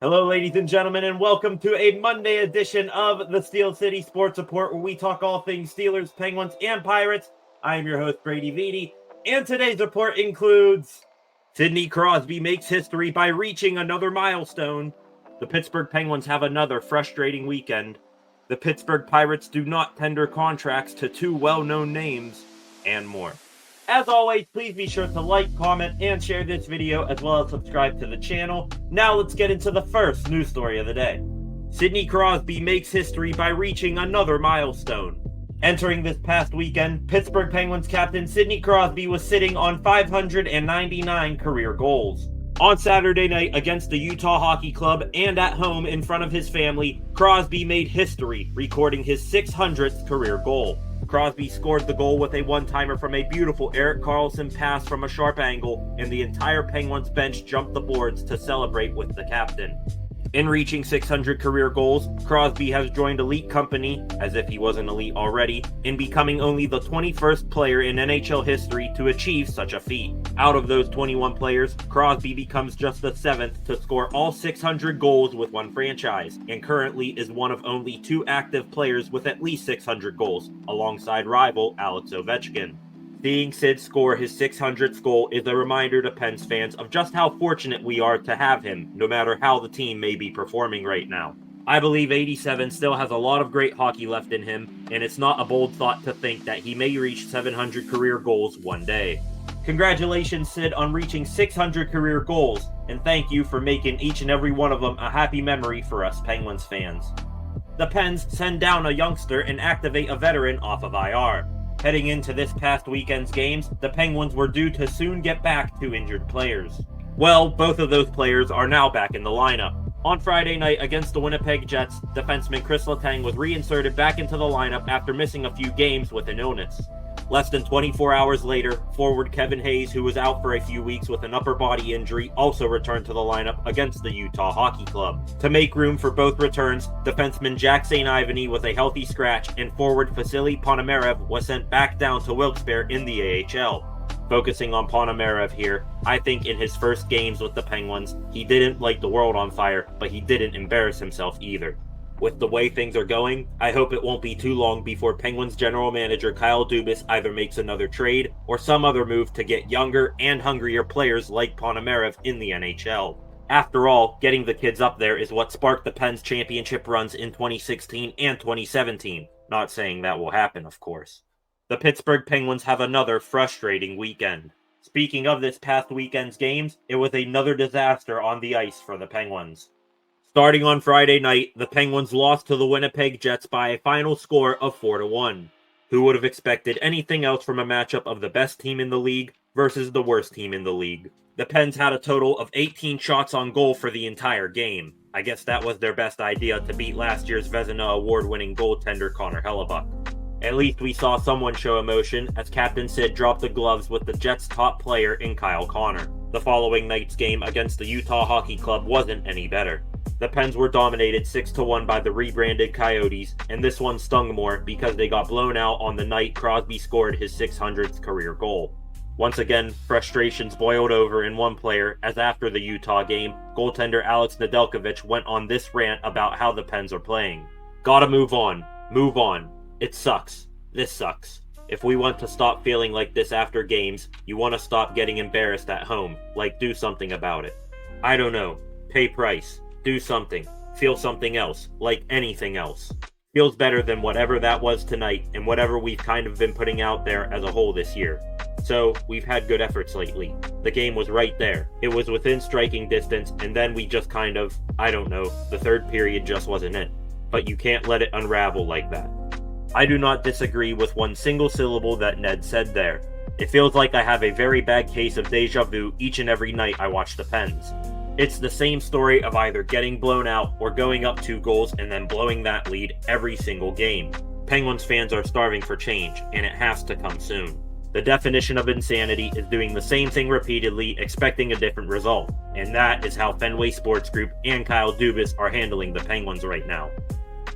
Hello, ladies and gentlemen, and welcome to a Monday edition of the Steel City Sports Report, where we talk all things Steelers, Penguins, and Pirates. I am your host, Brady Vitti, and today's report includes Sidney Crosby makes history by reaching another milestone. The Pittsburgh Penguins have another frustrating weekend. The Pittsburgh Pirates do not tender contracts to two well-known names, and more. As always, please be sure to like, comment, and share this video, as well as subscribe to the channel. Now let's get into the first news story of the day. Sidney Crosby makes history by reaching another milestone. Entering this past weekend, Pittsburgh Penguins captain Sidney Crosby was sitting on 599 career goals. On Saturday night against the Utah Hockey Club and at home in front of his family, Crosby made history, recording his 600th career goal. Crosby scored the goal with a one-timer from a beautiful Erik Karlsson pass from a sharp angle, and the entire Penguins bench jumped the boards to celebrate with the captain. In reaching 600 career goals, Crosby has joined elite company, as if he wasn't elite already, in becoming only the 21st player in NHL history to achieve such a feat. Out of those 21 players, Crosby becomes just the 7th to score all 600 goals with one franchise, and currently is one of only two active players with at least 600 goals, alongside rival Alex Ovechkin. Seeing Sid score his 600th goal is a reminder to Pens fans of just how fortunate we are to have him, no matter how the team may be performing right now. I believe 87 still has a lot of great hockey left in him, and it's not a bold thought to think that he may reach 700 career goals one day. Congratulations, Sid, on reaching 600 career goals, and thank you for making each and every one of them a happy memory for us Penguins fans. The Pens send down a youngster and activate a veteran off of IR. Heading into this past weekend's games, the Penguins were due to soon get back to injured players. Well, both of those players are now back in the lineup. On Friday night against the Winnipeg Jets, defenseman Chris Letang was reinserted back into the lineup after missing a few games with an illness. Less than 24 hours later, forward Kevin Hayes, who was out for a few weeks with an upper body injury, also returned to the lineup against the Utah Hockey Club. To make room for both returns, defenseman Jack St. Ivany was a healthy scratch, and forward Vasily Ponomarev was sent back down to Wilkes-Barre in the AHL. Focusing on Ponomarev here, I think in his first games with the Penguins, he didn't light the world on fire, but he didn't embarrass himself either. With the way things are going, I hope it won't be too long before Penguins general manager Kyle Dubas either makes another trade or some other move to get younger and hungrier players like Ponomarev in the NHL. After all, getting the kids up there is what sparked the Pens championship runs in 2016 and 2017. Not saying that will happen, of course. The Pittsburgh Penguins have another frustrating weekend. Speaking of this past weekend's games, it was another disaster on the ice for the Penguins. Starting on Friday night, the Penguins lost to the Winnipeg Jets by a final score of 4-1. Who would have expected anything else from a matchup of the best team in the league versus the worst team in the league? The Pens had a total of 18 shots on goal for the entire game. I guess that was their best idea to beat last year's Vezina award-winning goaltender Connor Hellebuyck. At least we saw someone show emotion as Captain Sid dropped the gloves with the Jets' top player in Kyle Connor. The following night's game against the Utah Hockey Club wasn't any better. The Pens were dominated 6-1 by the rebranded Coyotes, and this one stung more because they got blown out on the night Crosby scored his 600th career goal. Once again, frustrations boiled over in one player, as after the Utah game, goaltender Alex Nedeljkovic went on this rant about how the Pens are playing. Gotta move on. Move on. It sucks. This sucks. If we want to stop feeling like this after games, you want to stop getting embarrassed at home. Like, do something about it. I don't know. Pay price. Do something. Feel something else. Like anything else. Feels better than whatever that was tonight and whatever we've kind of been putting out there as a whole this year. So, we've had good efforts lately. The game was right there. It was within striking distance, and then we just kind of, I don't know, the third period just wasn't it. But you can't let it unravel like that. I do not disagree with one single syllable that Ned said there. It feels like I have a very bad case of deja vu each and every night I watch the Pens. It's the same story of either getting blown out or going up 2 goals and then blowing that lead every single game. Penguins fans are starving for change, and it has to come soon. The definition of insanity is doing the same thing repeatedly, expecting a different result. And that is how Fenway Sports Group and Kyle Dubas are handling the Penguins right now.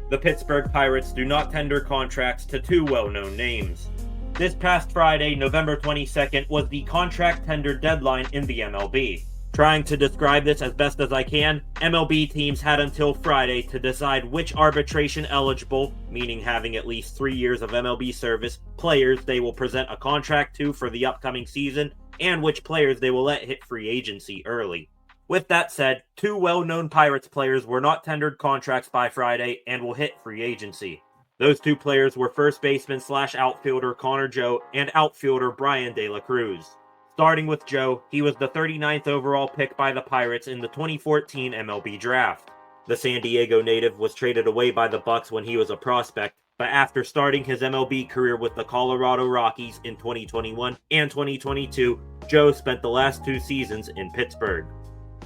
The Pittsburgh Pirates do not tender contracts to two well-known names. This past Friday, November 22nd, was the contract tender deadline in the MLB. Trying to describe this as best as I can, MLB teams had until Friday to decide which arbitration eligible, meaning having at least 3 years of MLB service, players they will present a contract to for the upcoming season, and which players they will let hit free agency early. With that said, 2 well-known Pirates players were not tendered contracts by Friday and will hit free agency. Those 2 players were first baseman / outfielder Connor Joe and outfielder Bryan De La Cruz. Starting with Joe, he was the 39th overall pick by the Pirates in the 2014 MLB Draft. The San Diego native was traded away by the Bucks when he was a prospect, but after starting his MLB career with the Colorado Rockies in 2021 and 2022, Joe spent the last 2 seasons in Pittsburgh.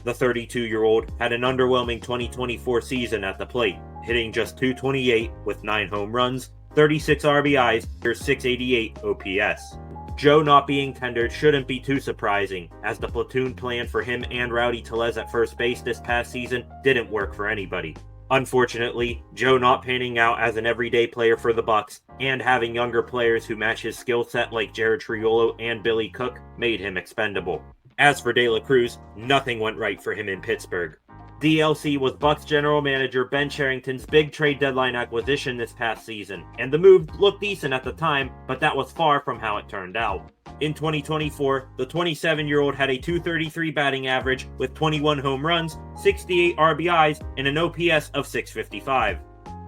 The 32-year-old had an underwhelming 2024 season at the plate, hitting just .228 with 9 home runs, 36 RBIs, or .688 OPS. Joe not being tendered shouldn't be too surprising, as the platoon plan for him and Rowdy Tellez at first base this past season didn't work for anybody. Unfortunately, Joe not panning out as an everyday player for the Bucks, and having younger players who match his skill set like Jared Triolo and Billy Cook made him expendable. As for De La Cruz, nothing went right for him in Pittsburgh. DLC was Bucks general manager Ben Cherington's big trade deadline acquisition this past season, and the move looked decent at the time, but that was far from how it turned out. In 2024, the 27-year-old had a .233 batting average with 21 home runs, 68 RBIs, and an OPS of .655.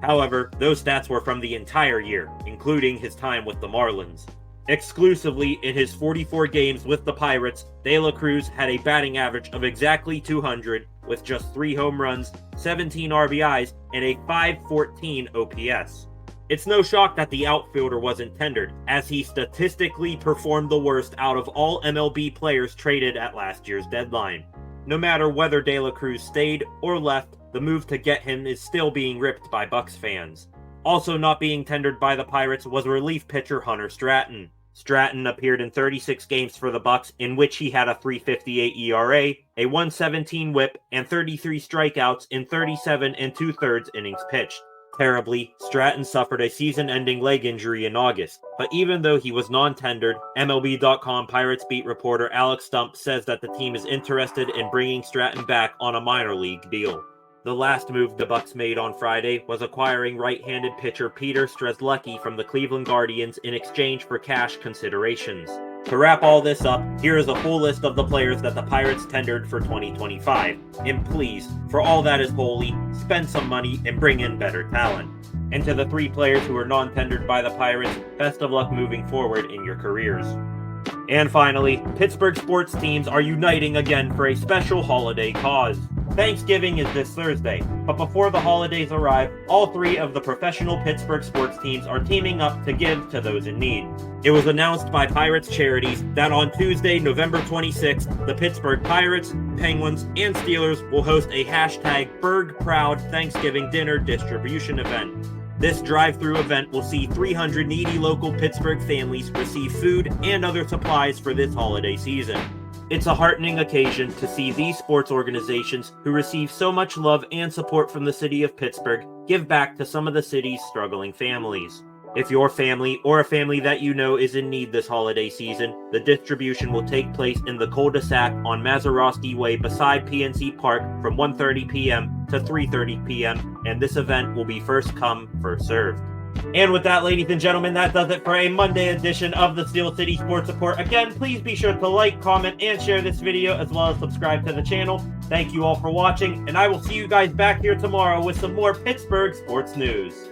However, those stats were from the entire year, including his time with the Marlins. Exclusively in his 44 games with the Pirates, De La Cruz had a batting average of exactly .200 with just 3 home runs, 17 RBIs, and a .514 OPS. It's no shock that the outfielder wasn't tendered, as he statistically performed the worst out of all MLB players traded at last year's deadline. No matter whether De La Cruz stayed or left, the move to get him is still being ripped by Bucks fans. Also not being tendered by the Pirates was relief pitcher Hunter Stratton. Stratton appeared in 36 games for the Bucks, in which he had a .358 ERA, a .117 WHIP, and 33 strikeouts in 37 2/3 innings pitched. Terribly, Stratton suffered a season-ending leg injury in August, but even though he was non-tendered, MLB.com Pirates beat reporter Alex Stump says that the team is interested in bringing Stratton back on a minor league deal. The last move the Bucks made on Friday was acquiring right-handed pitcher Peter Strzelecki from the Cleveland Guardians in exchange for cash considerations. To wrap all this up, here is a full list of the players that the Pirates tendered for 2025. And please, for all that is holy, spend some money and bring in better talent. And to the 3 players who were non-tendered by the Pirates, best of luck moving forward in your careers. And finally, Pittsburgh sports teams are uniting again for a special holiday cause. Thanksgiving is this Thursday, but before the holidays arrive, all 3 of the professional Pittsburgh sports teams are teaming up to give to those in need. It was announced by Pirates Charities that on Tuesday, November 26th, the Pittsburgh Pirates, Penguins, and Steelers will host a #BergProud Thanksgiving dinner distribution event. This drive-through event will see 300 needy local Pittsburgh families receive food and other supplies for this holiday season. It's a heartening occasion to see these sports organizations who receive so much love and support from the city of Pittsburgh give back to some of the city's struggling families. If your family or a family that you know is in need this holiday season, the distribution will take place in the cul-de-sac on Mazeroski Way beside PNC Park from 1:30 p.m. to 3:30 p.m., and this event will be first come, first served. And with that, ladies and gentlemen, that does it for a Monday edition of the Steel City Sports Report. Again, please be sure to like, comment, and share this video, as well as subscribe to the channel. Thank you all for watching, and I will see you guys back here tomorrow with some more Pittsburgh sports news.